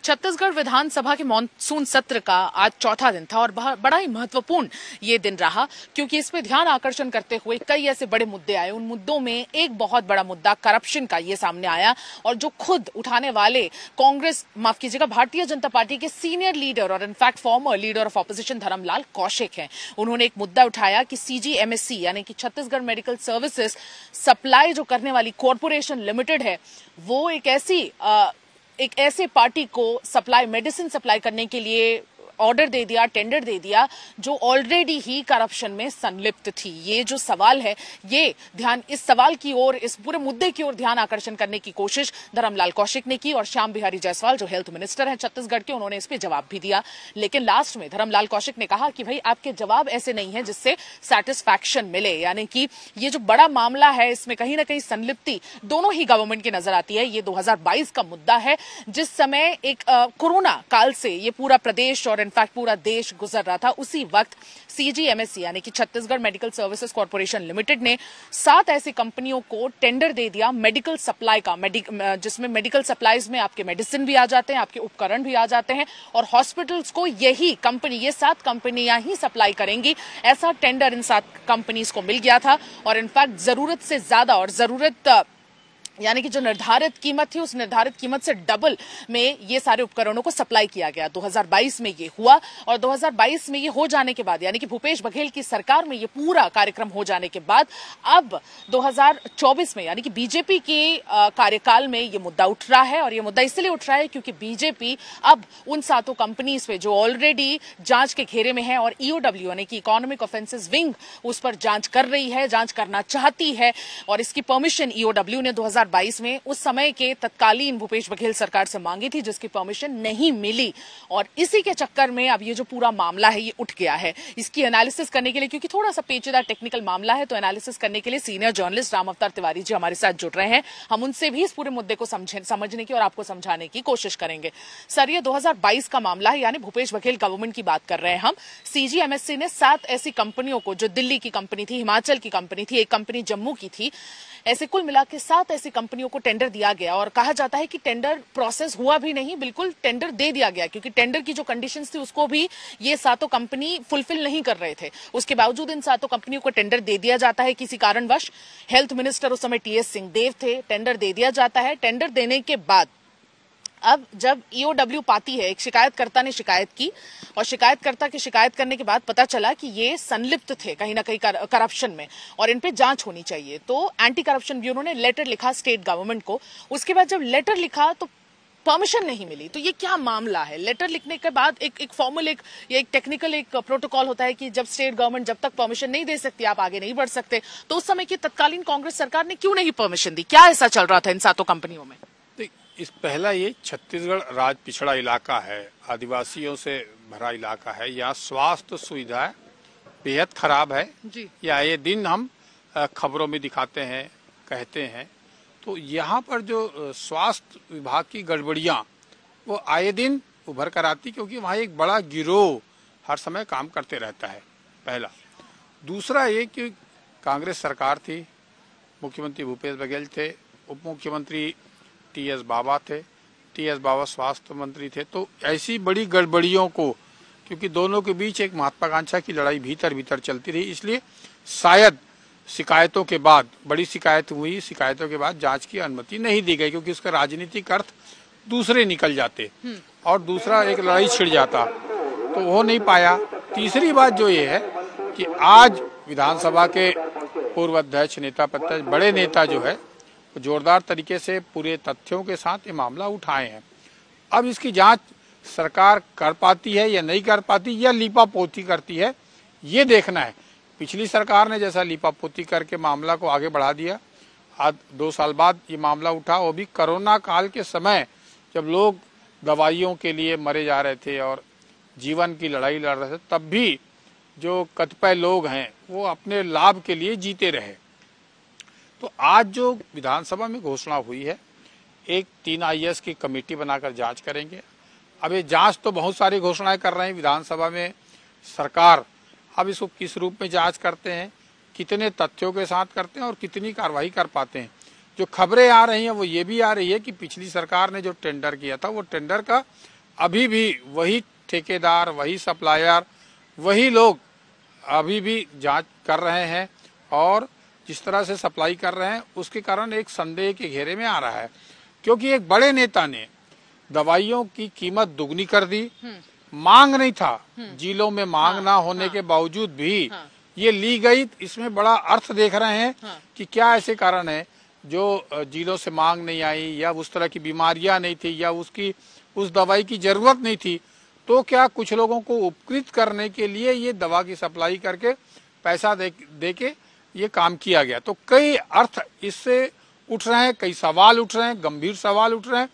छत्तीसगढ़ विधानसभा के मॉनसून सत्र का आज चौथा दिन था और बड़ा ही महत्वपूर्ण ये दिन रहा, क्योंकि इस पे ध्यान आकर्षण करते हुए कई ऐसे बड़े मुद्दे आए। उन मुद्दों में एक बहुत बड़ा मुद्दा करप्शन का ये सामने आया और जो खुद उठाने वाले कांग्रेस, माफ कीजिएगा, भारतीय जनता पार्टी के सीनियर लीडर और in fact former leader of opposition Dharamlal Kaushik हैं। उन्होंने एक मुद्दा उठाया कि CGMSC यानी कि छत्तीसगढ़ मेडिकल सर्विसेज सप्लाई जो करने वाली कॉरपोरेशन लिमिटेड है, वो एक ऐसे पार्टी को मेडिसिन सप्लाई करने के लिए ऑर्डर दे दिया, टेंडर दे दिया, जो ऑलरेडी ही करप्शन में संलिप्त थी। ये जो सवाल है, ये इस सवाल की ओर, इस पूरे मुद्दे की ओर ध्यान आकर्षण करने की कोशिश धर्मलाल कौशिक ने की और श्याम बिहारी जायसवाल जो हेल्थ मिनिस्टर हैं छत्तीसगढ़ के, उन्होंने इस पे जवाब भी दिया। लेकिन लास्ट में धर्मलाल कौशिक ने कहा कि भाई आपके जवाब ऐसे नहीं है जिससे सेटिस्फैक्शन मिले, यानी कि ये जो बड़ा मामला है इसमें कहीं ना कहीं संलिप्ति दोनों ही गवर्नमेंट की नजर आती है। ये 2022 का मुद्दा है, जिस समय एक कोरोना काल से ये पूरा प्रदेश और इनफैक्ट पूरा देश गुजर रहा था। उसी वक्त CGMSC यानी कि Chhattisgarh medical services corporation limited ने 7 ऐसी कंपनियों को टेंडर दे दिया मेडिकल सप्लाई का, जिसमें मेडिकल सप्लाईज में आपके मेडिसिन भी आ जाते हैं, आपके उपकरण भी आ जाते हैं और हॉस्पिटल्स को ये 7 कंपनियां ही सप्लाई करेंगी। ऐसा टेंडर इन 7 कंपनीज को मिल गया था और इनफैक्ट जरूरत से ज्यादा और यानी कि जो निर्धारित कीमत थी उस निर्धारित कीमत से डबल में ये सारे उपकरणों को सप्लाई किया गया। 2022 में ये हुआ और 2022 में ये हो जाने के बाद, यानी कि भूपेश बघेल की सरकार में ये पूरा कार्यक्रम हो जाने के बाद अब 2024 में यानी कि बीजेपी के कार्यकाल में ये मुद्दा उठ रहा है। और ये मुद्दा इसलिए उठ रहा है क्योंकि बीजेपी अब उन 7 कंपनीज पे जो ऑलरेडी जांच के घेरे में है और EOW यानी कि इकोनॉमिक ऑफेंसेस विंग उस पर जांच कर रही है, जांच करना चाहती है और इसकी परमिशन EOW ने 2022 में उस समय के तत्कालीन भूपेश बघेल सरकार से मांगी थी, जिसकी परमिशन नहीं मिली। और इसी के चक्कर में अब ये जो पूरा मामला है ये उठ गया है। इसकी एनालिसिस करने के लिए, क्योंकि थोड़ा सा पेचीदा टेक्निकल मामला है, तो एनालिसिस करने के लिए सीनियर जर्नलिस्ट राम अवतार तिवारी जी हमारे साथ जुड़ रहे हैं। हम उनसे भी इस पूरे मुद्दे को समझने की और आपको समझाने की कोशिश करेंगे। सर, ये 2022 का मामला है, यानी भूपेश बघेल गवर्नमेंट की बात कर रहे हैं हम। CGMSC ने 7 ऐसी कंपनियों को, जो दिल्ली की कंपनी थी, हिमाचल की कंपनी थी, एक कंपनी जम्मू की थी, ऐसे कुल मिला के 7 ऐसी कंपनियों को टेंडर दिया गया और कहा जाता है कि टेंडर प्रोसेस हुआ भी नहीं, बिल्कुल टेंडर दे दिया गया, क्योंकि टेंडर की जो कंडीशंस थी उसको भी ये 7 कंपनी फुलफिल नहीं कर रहे थे। उसके बावजूद इन 7 कंपनियों को टेंडर दे दिया जाता है किसी कारणवश। हेल्थ मिनिस्टर उस समय TS सिंहदेव थे। टेंडर दे दिया जाता है। टेंडर देने के बाद अब जब EOW पाती है, एक शिकायतकर्ता ने शिकायत की और शिकायतकर्ता की शिकायत करने के बाद पता चला कि ये संलिप्त थे कहीं ना कहीं करप्शन में और इन पे जांच होनी चाहिए, तो एंटी करप्शन ब्यूरो ने लेटर लिखा स्टेट गवर्नमेंट को। उसके बाद जब लेटर लिखा तो परमिशन नहीं मिली। तो ये क्या मामला है? लेटर लिखने के बाद एक फॉर्मल, एक टेक्निकल एक प्रोटोकॉल होता है कि जब स्टेट गवर्नमेंट जब तक परमिशन नहीं दे सकती आप आगे नहीं बढ़ सकते। तो उस समय की तत्कालीन कांग्रेस सरकार ने क्यों नहीं परमिशन दी? क्या ऐसा चल रहा था इन 7 कंपनियों में? पहला, ये छत्तीसगढ़ राज्य पिछड़ा इलाका है, आदिवासियों से भरा इलाका है। यहाँ स्वास्थ्य सुविधाएं बेहद खराब है जी। या ये दिन हम खबरों में दिखाते हैं, कहते हैं। तो यहाँ पर जो स्वास्थ्य विभाग की गड़बड़ियाँ वो आए दिन उभर कर आती, क्योंकि वहाँ एक बड़ा गिरोह हर समय काम करते रहता है, पहला। दूसरा ये कि कांग्रेस सरकार थी, मुख्यमंत्री भूपेश बघेल थे, उप मुख्यमंत्री TS बाबा थे, TS बाबा स्वास्थ्य मंत्री थे। तो ऐसी बड़ी गड़बड़ियों को, क्योंकि दोनों के बीच एक महत्वाकांक्षा की लड़ाई भीतर भीतर चलती रही, इसलिए शायद शिकायतों के बाद, बड़ी शिकायत हुई, शिकायतों के बाद जांच की अनुमति नहीं दी गई, क्योंकि उसका राजनीतिक अर्थ दूसरे निकल जाते और दूसरा एक लड़ाई छिड़ जाता, तो वो नहीं पाया। तीसरी बात जो ये है कि आज विधानसभा के पूर्व अध्यक्ष, नेता प्रतिपक्ष, बड़े नेता जो है जोरदार तरीके से पूरे तथ्यों के साथ ये मामला उठाए हैं। अब इसकी जांच सरकार कर पाती है या नहीं कर पाती, या लीपापोती करती है, ये देखना है। पिछली सरकार ने जैसा लीपापोती करके मामला को आगे बढ़ा दिया, आज 2 साल बाद ये मामला उठा, वो भी कोरोना काल के समय जब लोग दवाइयों के लिए मरे जा रहे थे और जीवन की लड़ाई लड़ रहे थे, तब भी जो कतिपय लोग हैं वो अपने लाभ के लिए जीते रहे। तो आज जो विधानसभा में घोषणा हुई है, एक 3 IAS की कमेटी बनाकर जांच करेंगे। अब ये जांच तो बहुत सारी घोषणाएं कर रहे हैं विधानसभा में सरकार, अब इसको किस रूप में जांच करते हैं, कितने तथ्यों के साथ करते हैं और कितनी कार्रवाई कर पाते हैं। जो खबरें आ रही हैं वो ये भी आ रही है कि पिछली सरकार ने जो टेंडर किया था वो टेंडर का अभी भी वही ठेकेदार, वही सप्लायर, वही लोग अभी भी जांच कर रहे हैं और जिस तरह से सप्लाई कर रहे हैं उसके कारण एक संदेह के घेरे में आ रहा है, क्योंकि एक बड़े नेता ने दवाइयों की कीमत दुगनी कर दी। मांग नहीं था, जिलों में मांग ना होने के बावजूद भी ये ली गई। इसमें बड़ा अर्थ देख रहे हैं कि क्या ऐसे कारण है जो जिलों से मांग नहीं आई, या उस तरह की बीमारियां नहीं थी, या उस दवाई की जरूरत नहीं थी, तो क्या कुछ लोगों को उपकृत करने के लिए ये दवा की सप्लाई करके पैसा दे के ये काम किया गया। तो कई अर्थ इससे उठ रहे हैं, कई सवाल उठ रहे हैं, गंभीर सवाल उठ रहे हैं।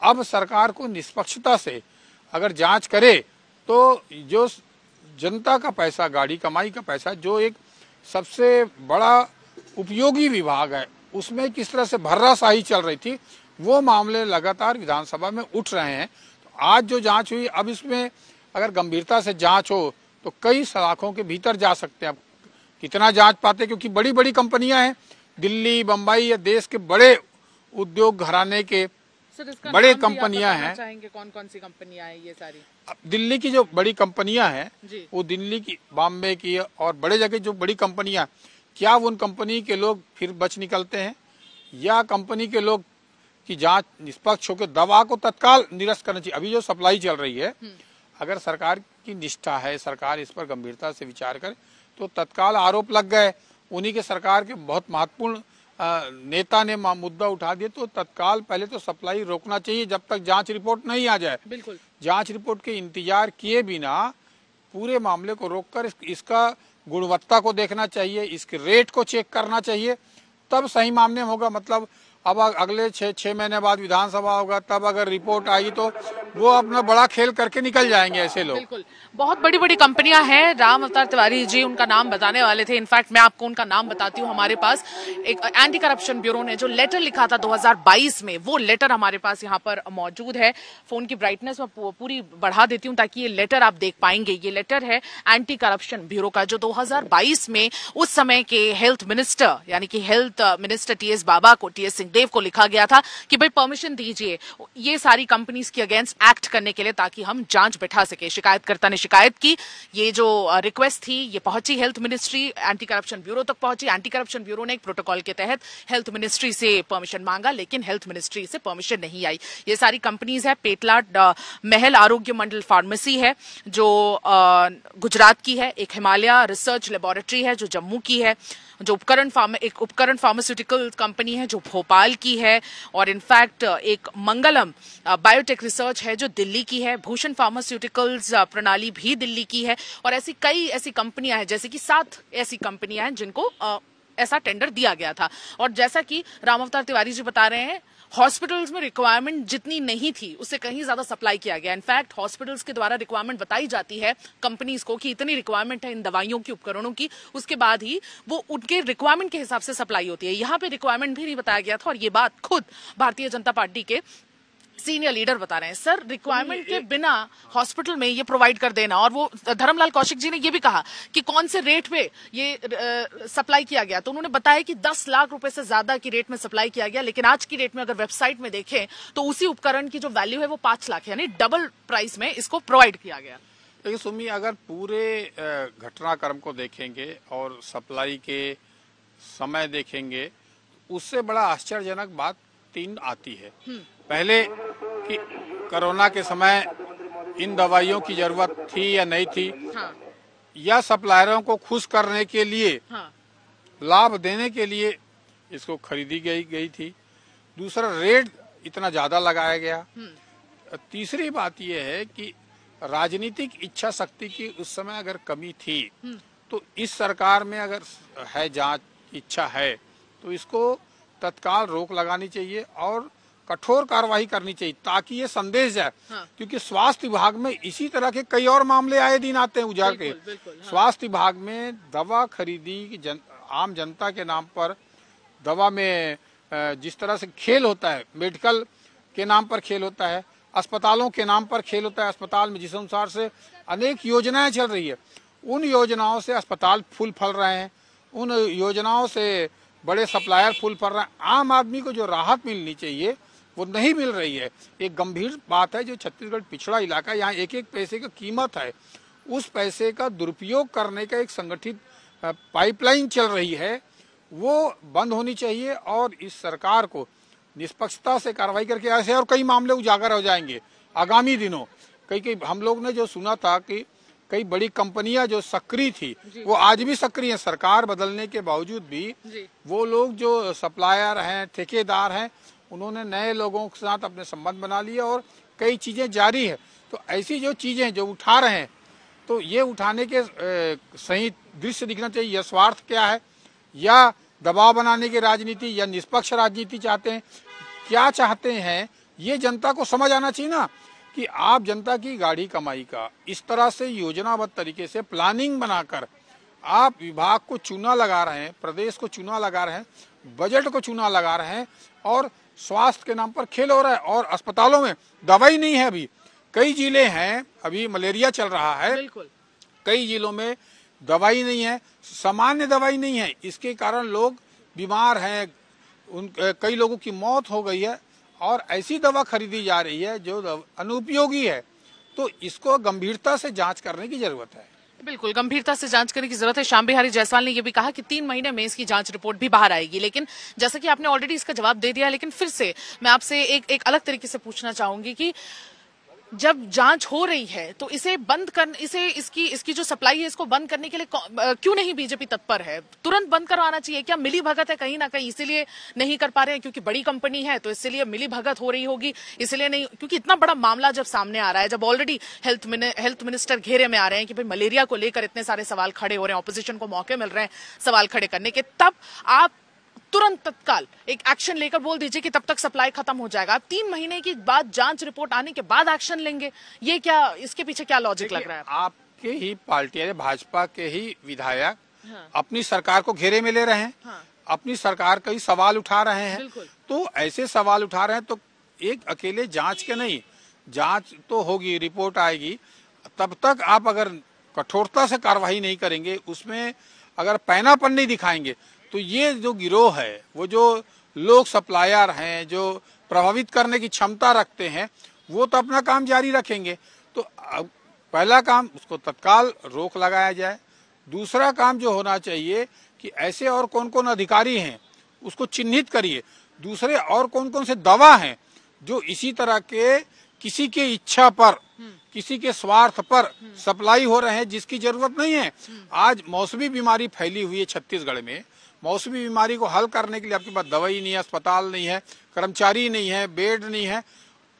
अब सरकार को निष्पक्षता से अगर जांच करे तो जो जनता का पैसा, गाड़ी कमाई का पैसा, जो एक सबसे बड़ा उपयोगी विभाग है, उसमें किस तरह से भर्राशाही चल रही थी, वो मामले लगातार विधानसभा में उठ रहे हैं। तो आज जो जांच हुई, अब इसमें अगर गंभीरता से जांच हो तो कई सलाखों के भीतर जा सकते हैं। अब कितना जांच पाते, क्योंकि बड़ी बड़ी कंपनियां हैं, दिल्ली, बम्बई या देश के बड़े उद्योग घराने के बड़े कंपनियां हैं। चाहेंगे कौन कौन सी कंपनियां हैं ये सारी? दिल्ली की जो बड़ी कंपनियां हैं, वो दिल्ली की, बॉम्बे की और बड़े जगह जो बड़ी कंपनियां, क्या उन कंपनी के लोग फिर बच निकलते हैं, या कंपनी के लोग की जांच निष्पक्ष होकर दवा को तत्काल निरस्त करना चाहिए। अभी जो सप्लाई चल रही है, अगर सरकार की निष्ठा है, सरकार इस पर गंभीरता से विचार करे तो तत्काल आरोप लग गए, उन्हीं के सरकार के बहुत महत्वपूर्ण नेता ने मुद्दा उठा दिया, तो तत्काल पहले तो सप्लाई रोकना चाहिए जब तक जांच रिपोर्ट नहीं आ जाए। बिल्कुल, जांच रिपोर्ट के इंतजार किए बिना पूरे मामले को रोककर इसका गुणवत्ता को देखना चाहिए, इसके रेट को चेक करना चाहिए, तब सही मामले में होगा। मतलब अब अगले 6 महीने बाद विधानसभा होगा, तब अगर रिपोर्ट आई तो वो अपना बड़ा खेल करके निकल जाएंगे ऐसे लोग। बिल्कुल, बहुत बड़ी बड़ी कंपनियां हैं। राम अवतार तिवारी जी उनका नाम बताने वाले थे। इनफैक्ट मैं आपको उनका नाम बताती हूँ। हमारे पास एक एंटी करप्शन ब्यूरो ने जो लेटर लिखा था 2022 में, वो लेटर हमारे पास यहाँ पर मौजूद है। फोन की ब्राइटनेस में पूरी बढ़ा देती हूँ ताकि ये लेटर आप देख पाएंगे। ये लेटर है एंटी करप्शन ब्यूरो का, जो 2022 में उस समय के हेल्थ मिनिस्टर, यानी कि हेल्थ मिनिस्टर टीएस बाबा को, टीएस सिंहदेव को लिखा गया था कि भाई परमिशन दीजिए ये सारी कंपनीज के अगेंस्ट एक्ट करने के लिए, ताकि हम जांच बैठा सके। शिकायतकर्ता ने शिकायत की, ये जो रिक्वेस्ट थी ये पहुंची health ministry, anti corruption bureau तक पहुंची। एंटी करप्शन ब्यूरो ने एक प्रोटोकॉल के तहत हेल्थ मिनिस्ट्री से परमिशन मांगा, लेकिन हेल्थ मिनिस्ट्री से परमिशन नहीं आई। ये सारी कंपनीज है, पेटलाड महल आरोग्य मंडल फार्मेसी है जो गुजरात की है, एक हिमालय रिसर्च लेबोरेटरी है जो जम्मू की है, जो एक उपकरण फार्मास्यूटिकल कंपनी है जो भोपाल की है, और इनफैक्ट एक मंगलम बायोटेक रिसर्च है जो दिल्ली की है, भूषण फार्मास्यूटिकल्स प्रणाली भी दिल्ली की है, और ऐसी कई ऐसी कंपनियां हैं, जैसे कि 7 ऐसी कंपनियां हैं जिनको ऐसा टेंडर दिया गया था। और जैसा कि राम अवतार तिवारी जी बता रहे हैं, हॉस्पिटल्स में रिक्वायरमेंट जितनी नहीं थी उससे कहीं ज्यादा सप्लाई किया गया। इनफैक्ट हॉस्पिटल्स के द्वारा रिक्वायरमेंट बताई जाती है कंपनीज को कि इतनी रिक्वायरमेंट है इन दवाइयों की, उपकरणों की, उसके बाद ही वो उनके रिक्वायरमेंट के हिसाब से सप्लाई होती है। यहाँ पे रिक्वायरमेंट भी नहीं बताया गया था, और ये बात खुद भारतीय जनता पार्टी के सीनियर लीडर बता रहे हैं। सर, रिक्वायरमेंट के बिना हॉस्पिटल में ये प्रोवाइड कर देना, और वो धर्मलाल कौशिक जी ने ये भी कहा कि कौन से रेट पे ये सप्लाई किया गया, तो उन्होंने बताया कि 10 लाख रुपए से ज्यादा की रेट में सप्लाई किया गया, लेकिन आज की रेट में अगर वेबसाइट में देखें तो उसी उपकरण की जो वैल्यू है वो 5 लाख, यानी डबल प्राइस में इसको प्रोवाइड किया गया। देखिए सुमी, अगर पूरे घटनाक्रम को देखेंगे और सप्लाई के समय देखेंगे, उससे बड़ा आश्चर्यजनक बात 3 आती है। पहले कि कोरोना के समय इन दवाइयों की जरूरत थी या नहीं थी, या सप्लायरों को खुश करने के लिए, लाभ देने के लिए इसको खरीदी गई थी। दूसरा, रेट इतना ज्यादा लगाया गया। तीसरी बात यह है कि राजनीतिक इच्छा शक्ति की उस समय अगर कमी थी, तो इस सरकार में अगर है जांच इच्छा है तो इसको तत्काल रोक लगानी चाहिए और कठोर कार्रवाई करनी चाहिए, ताकि ये संदेश जाए। क्योंकि स्वास्थ्य विभाग में इसी तरह के कई और मामले आए दिन आते हैं उजाड़ के। स्वास्थ्य विभाग में दवा खरीदी आम जनता के नाम पर, दवा में जिस तरह से खेल होता है, मेडिकल के नाम पर खेल होता है, अस्पतालों के नाम पर खेल होता है। अस्पताल में जिस अनुसार से अनेक योजनाएं चल रही है, उन योजनाओं से अस्पताल फूल फल रहे हैं, उन योजनाओं से बड़े सप्लायर फूल फल रहे हैं। आम आदमी को जो राहत मिलनी चाहिए वो नहीं मिल रही है। एक गंभीर बात है। जो छत्तीसगढ़ पिछड़ा इलाका, यहाँ एक एक पैसे की कीमत है, उस पैसे का दुरुपयोग करने का एक संगठित पाइपलाइन चल रही है, वो बंद होनी चाहिए। और इस सरकार को निष्पक्षता से कार्रवाई करके, ऐसे और कई मामले उजागर हो जाएंगे आगामी दिनों। कई हम लोग ने जो सुना था कि कई बड़ी कंपनियां जो सक्रिय थी वो आज भी सक्रिय हैं। सरकार बदलने के बावजूद भी वो लोग जो सप्लायर हैं, ठेकेदार हैं, उन्होंने नए लोगों के साथ अपने संबंध बना लिए और कई चीजें जारी है। तो ऐसी जो चीजें जो उठा रहे हैं, तो ये उठाने के सही दृश्य दिखना चाहिए। यह स्वार्थ क्या है, या दबाव बनाने की राजनीति, या निष्पक्ष राजनीति चाहते हैं, क्या चाहते हैं, ये जनता को समझ आना चाहिए ना। कि आप जनता की गाढ़ी कमाई का इस तरह से योजनाबद्ध तरीके से प्लानिंग बनाकर आप विभाग को चूना लगा रहे हैं, प्रदेश को चूना लगा रहे हैं, बजट को चूना लगा रहे हैं, और स्वास्थ्य के नाम पर खेल हो रहा है। और अस्पतालों में दवाई नहीं है। अभी कई जिले हैं, अभी मलेरिया चल रहा है, बिल्कुल कई जिलों में दवाई नहीं है, सामान्य दवाई नहीं है। इसके कारण लोग बीमार हैं, कई लोगों की मौत हो गई है, और ऐसी दवा खरीदी जा रही है जो अनुपयोगी है। तो इसको गंभीरता से जांच करने की जरूरत है। बिल्कुल गंभीरता से जांच करने की जरूरत है। श्याम बिहारी जायसवाल ने यह भी कहा कि 3 महीने में इसकी जांच रिपोर्ट भी बाहर आएगी। लेकिन जैसा कि आपने ऑलरेडी इसका जवाब दे दिया, लेकिन फिर से मैं आपसे एक अलग तरीके से पूछना चाहूंगी कि जब जांच हो रही है तो इसे बंद कर, इसकी जो सप्लाई है इसको बंद करने के लिए क्यों नहीं बीजेपी तत्पर है? तुरंत बंद करवाना चाहिए। क्या मिली भगत है कहीं ना कहीं, इसीलिए नहीं कर पा रहे हैं? क्योंकि बड़ी कंपनी है तो इसलिए मिली भगत हो रही होगी, इसलिए नहीं? क्योंकि इतना बड़ा मामला जब सामने आ रहा है, जब ऑलरेडी हेल्थ मिनिस्टर घेरे में आ रहे हैं कि भाई मलेरिया को लेकर इतने सारे सवाल खड़े हो रहे हैं, ऑपोजिशन को मौके मिल रहे हैं सवाल खड़े करने के, तब आप तुरंत तत्काल एक एक्शन लेकर बोल दीजिए कि तब तक सप्लाई खत्म हो जाएगा। आप 3 महीने के बाद जांच रिपोर्ट आने के बाद एक्शन लेंगे, ये क्या, इसके पीछे क्या लॉजिक लग रहा है? आपके ही पार्टी, भाजपा के ही विधायक अपनी सरकार को घेरे में ले रहे हैं, अपनी सरकार का ही सवाल उठा रहे हैं। तो ऐसे सवाल उठा रहे हैं तो एक अकेले जांच के नहीं, जांच तो होगी, रिपोर्ट आएगी, तब तक आप अगर कठोरता से कार्रवाई नहीं करेंगे, उसमें अगर पैनापन नहीं दिखाएंगे, तो ये जो गिरोह है, वो जो लोग सप्लायर हैं, जो प्रभावित करने की क्षमता रखते हैं, वो तो अपना काम जारी रखेंगे। तो पहला काम, उसको तत्काल रोक लगाया जाए। दूसरा काम जो होना चाहिए कि ऐसे और कौन कौन अधिकारी हैं उसको चिन्हित करिए। दूसरे और कौन कौन से दवा हैं जो इसी तरह के किसी के इच्छा पर, किसी के स्वार्थ पर सप्लाई हो रहे हैं, जिसकी जरूरत नहीं है। आज मौसमी बीमारी फैली हुई है छत्तीसगढ़ में। मौसमी बीमारी को हल करने के लिए आपके पास दवाई नहीं है, अस्पताल नहीं है, कर्मचारी नहीं है, बेड नहीं है,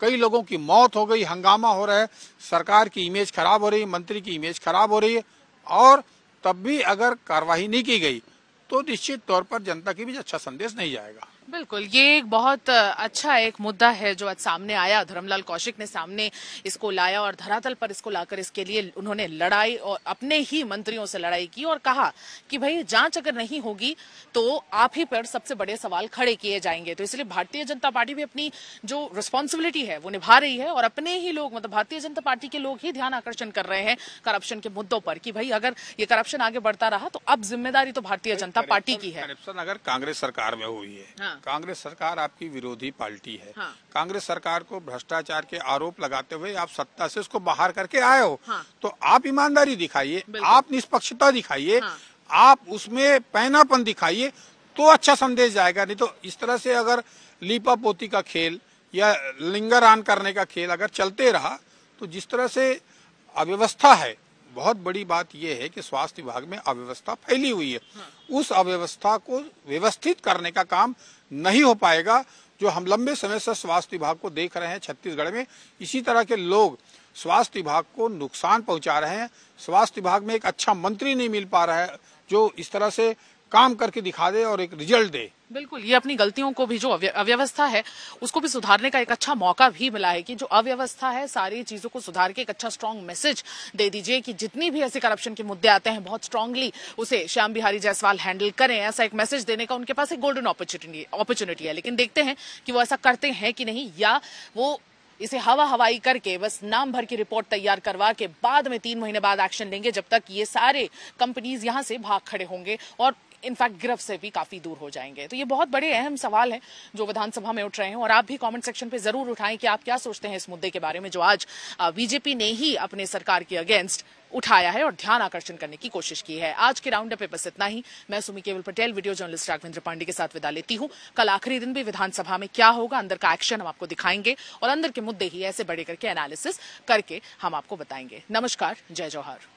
कई लोगों की मौत हो गई, हंगामा हो रहा है, सरकार की इमेज खराब हो रही है, मंत्री की इमेज खराब हो रही है, और तब भी अगर कार्रवाई नहीं की गई तो निश्चित तौर पर जनता की भी अच्छा संदेश नहीं जाएगा। बिल्कुल, ये एक बहुत अच्छा एक मुद्दा है जो आज सामने आया। धर्मलाल कौशिक ने सामने इसको लाया और धरातल पर इसको लाकर इसके लिए उन्होंने लड़ाई और अपने ही मंत्रियों से लड़ाई की और कहा कि भाई जांच अगर नहीं होगी तो आप ही पर सबसे बड़े सवाल खड़े किए जाएंगे। तो इसलिए भारतीय जनता पार्टी भी अपनी जो रिस्पॉन्सिबिलिटी है वो निभा रही है और अपने ही लोग, मतलब भारतीय जनता पार्टी के लोग ही ध्यान आकर्षण कर रहे हैं करप्शन के मुद्दों पर कि भाई अगर ये करप्शन आगे बढ़ता रहा तो अब जिम्मेदारी तो भारतीय जनता पार्टी की है। करप्शन अगर कांग्रेस सरकार में हुई है, कांग्रेस सरकार आपकी विरोधी पार्टी है, कांग्रेस सरकार को भ्रष्टाचार के आरोप लगाते हुए आप सत्ता से उसको बाहर करके आए हो, तो आप ईमानदारी दिखाइए, आप निष्पक्षता दिखाइए, आप उसमें पैनापन दिखाइए, तो अच्छा संदेश जाएगा। नहीं तो इस तरह से अगर लीपा पोती का खेल या लिंगरान करने का खेल अगर चलते रहा तो जिस तरह से अव्यवस्था है, बहुत बड़ी बात यह है कि स्वास्थ्य विभाग में अव्यवस्था फैली हुई है, उस अव्यवस्था को व्यवस्थित करने का काम नहीं हो पाएगा। जो हम लंबे समय से स्वास्थ्य विभाग को देख रहे हैं छत्तीसगढ़ में, इसी तरह के लोग स्वास्थ्य विभाग को नुकसान पहुंचा रहे हैं। स्वास्थ्य विभाग में एक अच्छा मंत्री नहीं मिल पा रहा है जो इस तरह से काम करके दिखा दे और एक रिजल्ट दे। बिल्कुल, ये अपनी गलतियों को भी, जो अव्यवस्था है उसको भी सुधारने का एक अच्छा मौका भी मिला है कि जो अव्यवस्था है सारी चीजों को सुधार के एक अच्छा स्ट्रांग मैसेज दे दीजिए कि जितनी भी ऐसे करप्शन के मुद्दे आते हैं बहुत स्ट्रांगली उसे श्याम बिहारी जायसवाल हैंडल करें। ऐसा एक मैसेज देने का उनके पास एक गोल्डन अपॉर्चुनिटी है। लेकिन देखते हैं कि वो ऐसा करते हैं कि नहीं, या वो इसे हवाई करके बस नाम भर की रिपोर्ट तैयार करवा के बाद में 3 महीने बाद एक्शन लेंगे, जब तक ये सारे कंपनीज यहां से भाग खड़े होंगे और इनफैक्ट गिरफ्त से भी काफी दूर हो जाएंगे। तो ये बहुत बड़े अहम सवाल हैं जो विधानसभा में उठ रहे हैं और आप भी कमेंट सेक्शन पे जरूर उठाएं कि आप क्या सोचते हैं इस मुद्दे के बारे में जो आज बीजेपी ने ही अपने सरकार के अगेंस्ट उठाया है और ध्यान आकर्षण करने की कोशिश की है। आज के राउंड अप पे बस इतना ही। मैं सुमी केवल पटेल वीडियो जर्नलिस्ट राघवेंद्र पांडे के साथ विदा लेती हूं। कल आखिरी दिन भी विधानसभा में क्या होगा, अंदर का एक्शन हम आपको दिखाएंगे और अंदर के मुद्दे ही ऐसे बड़े करके एनालिसिस करके हम आपको बताएंगे। नमस्कार, जय जौहर।